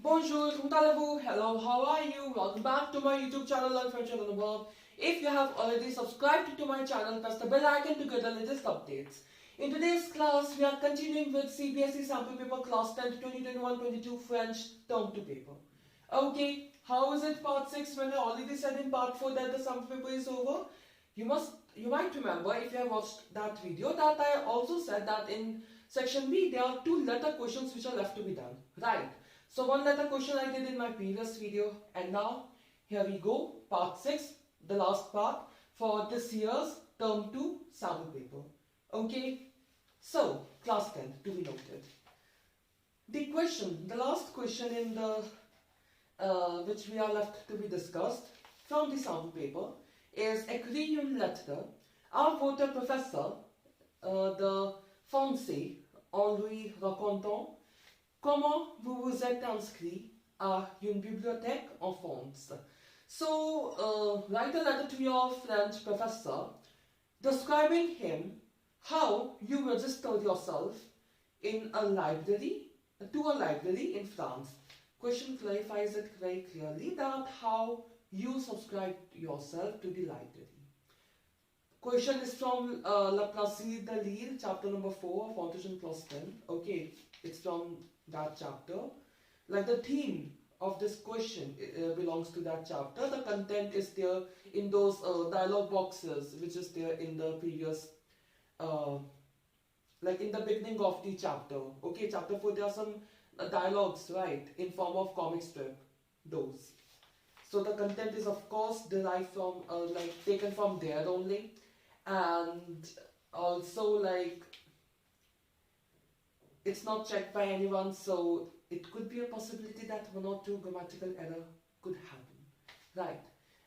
Bonjour, comment allez-vous? Hello, how are you? Welcome back to my YouTube channel, Learn French with Anubhav. If you have already subscribed to my channel, press the bell icon to get the latest updates. In today's class, we are continuing with CBSE Sample Paper Class 10 2021-22 French Term 2 paper. Okay, how is it part 6 when I already said in part 4 that the sample paper is over? You might remember if you have watched that video that I also said that in section B there are 2 letter questions which are left to be done, right? So one letter question I did in my previous video, and now here we go, part 6, the last part for this year's term 2 sample paper. Okay, so class 10 to be noted. The last question in the which we are left to be discussed from the sample paper is écrit une lettre à votre professeur de français en lui racontant comment vous vous êtes inscrit à une bibliothèque en France. So, write a letter to your French professor describing him how you registered yourself in a library, in France. Question clarifies it very clearly that how you subscribed yourself to the library. Question is from La Placide de Lille, chapter number 4, Foundation Class 10. Okay, it's from that chapter. Like the theme of this question belongs to that chapter. The content is there in those dialogue boxes which is there in the previous like in the beginning of the chapter. Okay, chapter 4 there are some dialogues, right, in form of comic strip, those. So the content is of course derived from like taken from there only, and also like it's not checked by anyone, so it could be a possibility that 1 or 2 grammatical error could happen, right?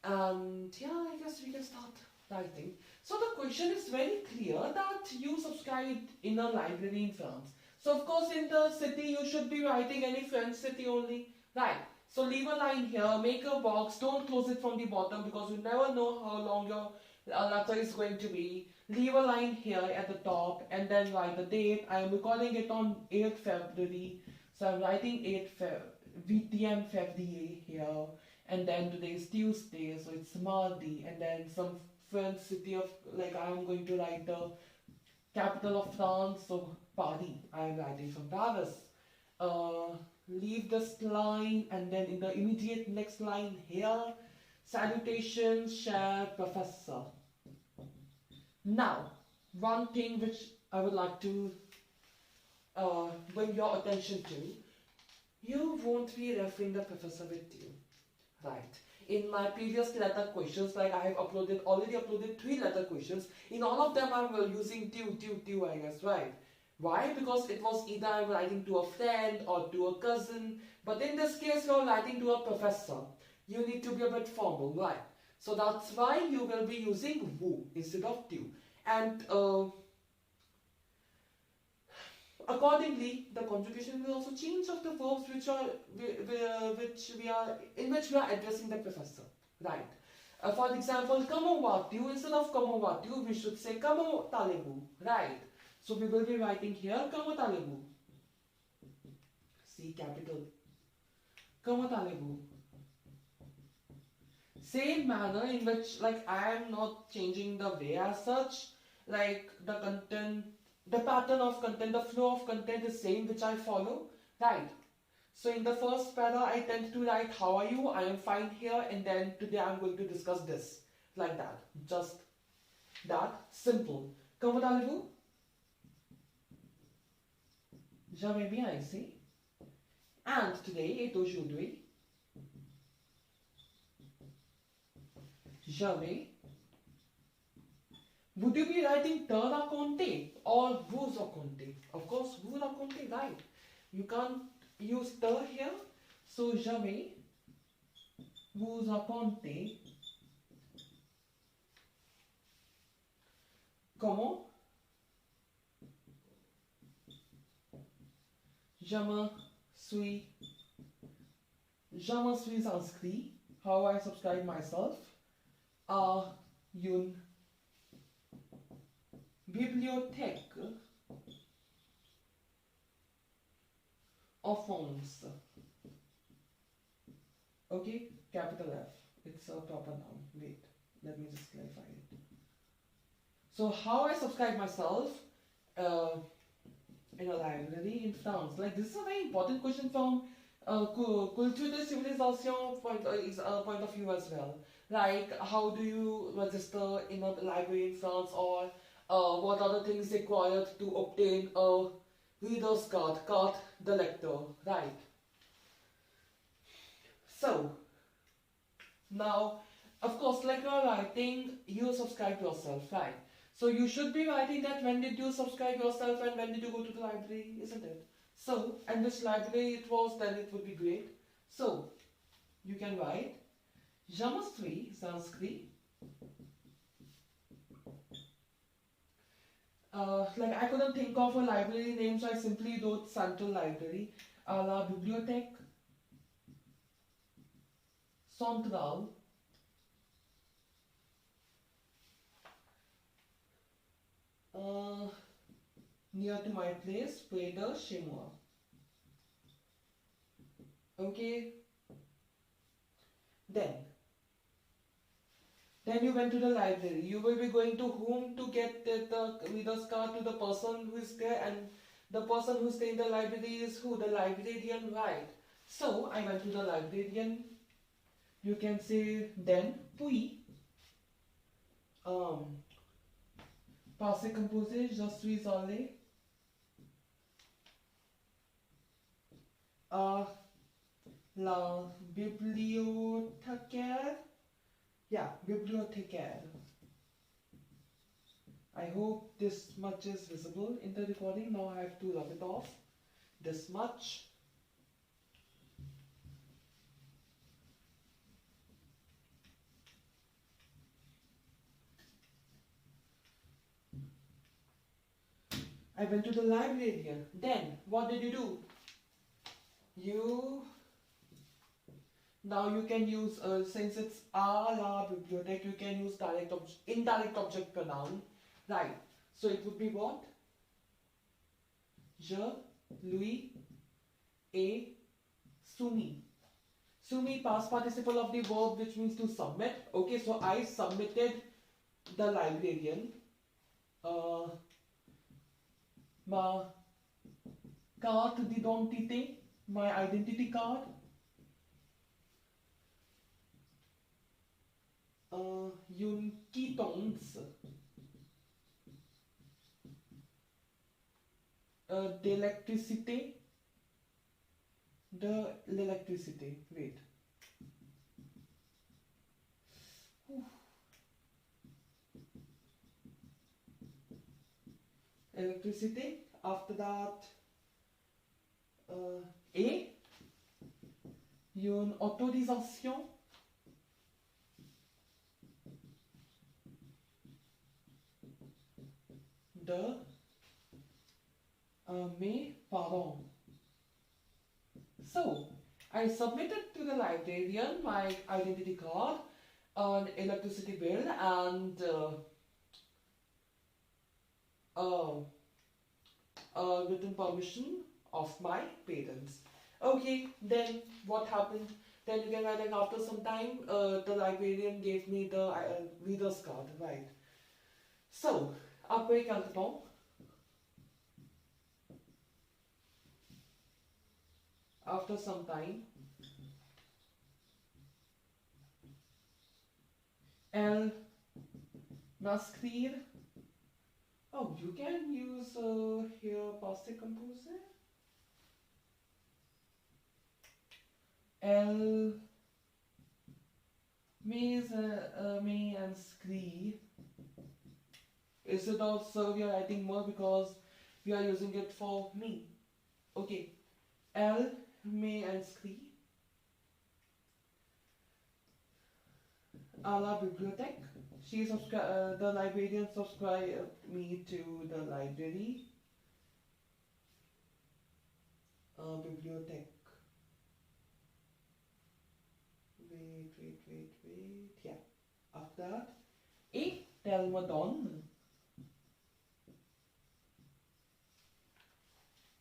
And yeah, I guess we can start writing. So the question is very clear that you subscribed in a library in France. So of course in the city you should be writing any French city only, right? So leave a line here, make a box, don't close it from the bottom because you never know how long your letter is going to be. Leave a line here at the top and then write the date. I am recording it on 8th February. So I'm writing 8th VTM February here. And then today is Tuesday, so it's Mardi. And then some French city of, like I am going to write the capital of France, so Paris. I am writing from Paris. Leave this line and then in the immediate next line here, salutations, cher professor. Now, one thing which I would like to bring your attention to, you won't be referring the professor with you, right? In my previous letter questions, like I have already uploaded 3 letter questions, in all of them I'm using tu, I guess, right? Why? Because it was either I'm writing to a friend or to a cousin, but in this case you're writing to a professor. You need to be a bit formal, right? So that's why you will be using vous instead of tu. And accordingly, the conjugation will also change of the verbs in which we are addressing the professor, right? For example, comment vas-tu, instead of comment vas-tu, we should say comment allez-vous, right? So we will be writing here comment allez-vous. C capital. Comment allez-vous. Same manner in which like I am not changing the way as such, like the content, the pattern of content, the flow of content is same which I follow, right? So in the first para I tend to write how are you, I am fine here, and then today I am going to discuss this, like that, just that, simple. Comment allez-vous? Je vais bien ici. And today, et aujourd'hui, je vais. Would you be writing te raconter or vous raconter? Of course, vous raconter, right? You can't use te here. So, je vais vous raconter comment je me suis inscrit, how I subscribe myself à une bibliothèque en France. Okay, capital F. It's a proper noun. Wait, let me just clarify it. So how I subscribe myself in a library in France? Like, this is a very important question from culture de civilisation point of view as well. Like, how do you register in a library in France, or what are the things required to obtain a reader's card the lector, right? So, now, of course, like you're writing, you subscribe yourself, right? So you should be writing that when did you subscribe yourself and when did you go to the library, isn't it? So, and which library it was, then it would be great. So, you can write, je me suis inscrit. Like I couldn't think of a library name, so I simply wrote Central Library. La bibliothèque centrale near to my place, près de chez moi. Okay. Then you went to the library. You will be going to whom to get the reader's card? To the person who is there, and the person who is in the library is who? The librarian, right? So I went to the librarian. You can say then, puis, passé composé, je suis allé à la bibliothécaire. Yeah, bibliothécaire. I hope this much is visible in the recording. Now I have to rub it off. This much. I went to the librarian. Then, what did you do? Now you can use, since it's à la bibliothèque, you can use indirect object pronoun. Right. So it would be what? Je lui ai soumis. Soumis, past participle of the verb, which means to submit. Okay, so I submitted the librarian ma carte d'identité, my identity card. Une quittance d'électricité, de l'électricité. Wait. Electricity. After that, et une autorisation de mes parents. So, I submitted to the librarian my identity card, an electricity bill, and written permission of my parents. Okay, then what happened? Then you can write, like, after some time, the librarian gave me the reader's card, right? So, après quelque temps, after some time, elle m'inscrire. Oh, you can use here passé composé. Elle m'inscrit. Instead of so we are writing more because we are using it for me. Okay. Elle m'inscrit à la bibliothèque. The librarian subscribed me to the library. Bibliothèque. Wait. Yeah. After that. Et elle me donne.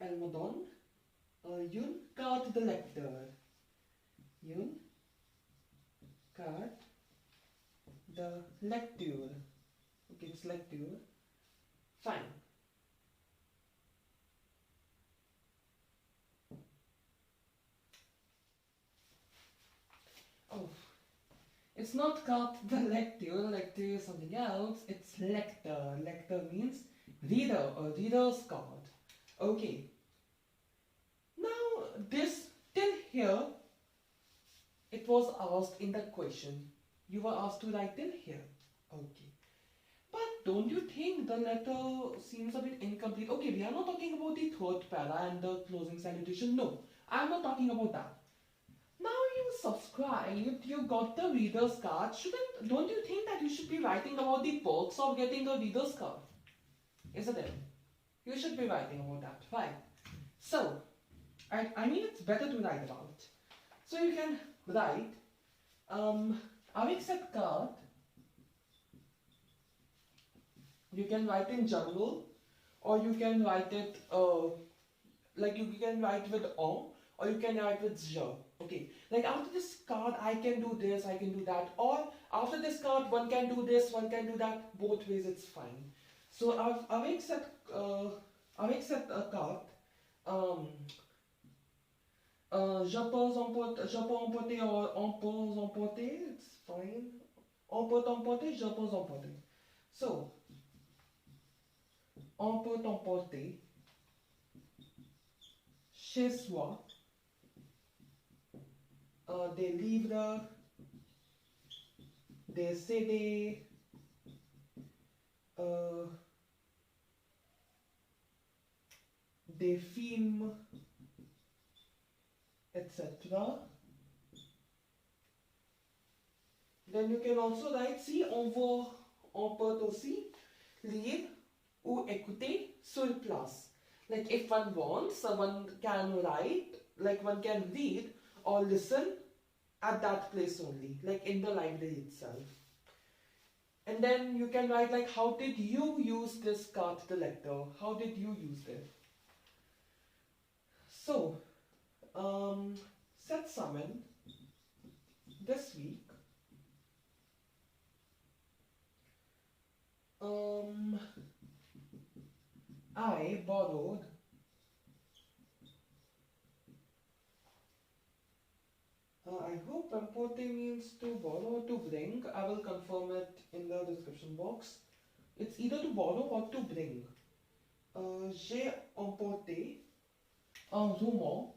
Elle me donne une carte de lecteur. Une cut the lecture. Okay, it's lecture. Fine. Oh, it's not cut the lecture. Lecture is something else. It's lector. Lector means reader or reader's card. Okay. Now this till here, it was asked in the question. You were asked to write till here. Okay. But don't you think the letter seems a bit incomplete? Okay, we are not talking about the third para and the closing salutation. No, I am not talking about that. Now you subscribed, you got the reader's card. Don't you think that you should be writing about the perks of getting a reader's card? Isn't it? You should be writing about that. Fine. So, I mean it's better to write about. So you can write, avec cette carte, you can write in general, or you can write it, like you can write with en, or you can write with je. Okay, like after this card I can do this, I can do that, or after this card one can do this, one can do that, both ways it's fine. So avec cette carte, je peux emporter or on peut emporter, it's fine. On peut emporter, je peux emporter. So, on peut emporter chez soi des livres, des CD, des films, etc. Then you can also write, si on peut aussi lire ou écouter sur place. Like if one wants, someone can write, like one can read or listen at that place only, like in the library itself. And then you can write like, how did you use this carte de lecteur? How did you use it? So, cette semaine, this week, I borrowed I hope emporter means to borrow or to bring. I will confirm it in the description box. It's either to borrow or to bring. J'ai emporté un roman.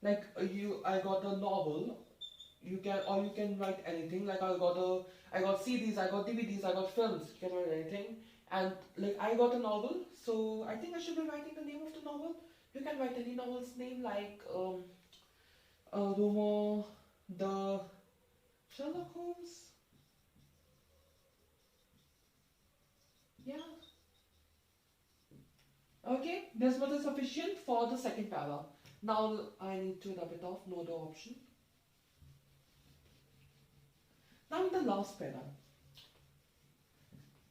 Like I got a novel. You can write anything. Like I got CDs, I got DVDs, I got films. You can write anything. And like I got a novel, so I think I should be writing the name of the novel. You can write any novel's name, like roman, the Sherlock Holmes. Yeah. Okay, this much is sufficient for the second para. Now I need to rub it off, no other option. Now in the last para,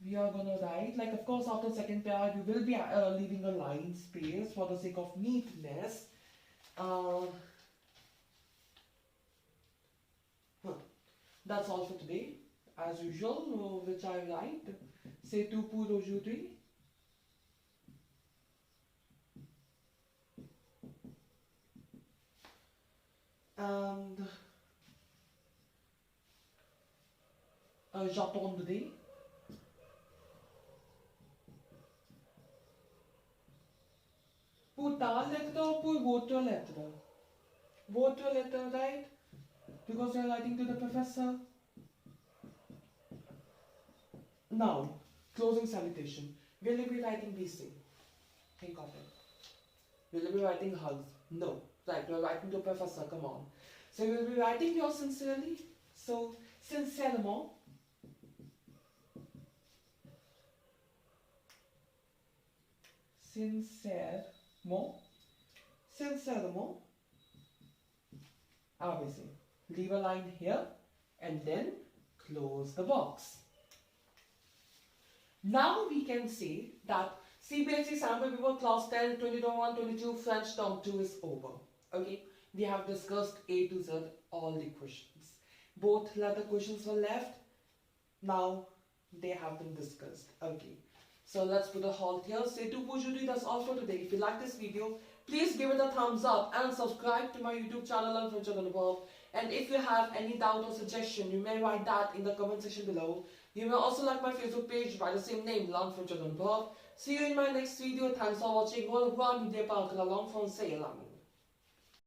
we are gonna write, like of course after second para you will be leaving a line space for the sake of neatness. That's all for today. As usual, which I write, c'est tout pour aujourd'hui. And j'attendrai. Pour ta lettre or pour votre lettre? Votre lettre, right? Because you're writing to the professor. Now, closing salutation. Will you be writing BC? Think of it. Will you be writing hugs? No. Right, you're writing to professor, come on. So you will be writing yours sincerely. So, sincèrement. Sincèrement. Sincèrement. Obviously. Leave a line here and then close the box. Now we can say that CBSE Sample Paper Class 10, 2021-22 French Term 2 is over. Okay, we have discussed A to Z all the questions. both letter questions were left. Now they have been discussed. Okay, so let's put a halt here. Say to Bonjour, that's all for today. If you like this video, please give it a thumbs up and subscribe to my YouTube channel Unfiltered Anubhav. And if you have any doubt or suggestion, you may write that in the comment section below. You may also like my Facebook page by the same name, Unfiltered Anubhav. See you in my next video. Thanks for watching. Bonjour, votre, français.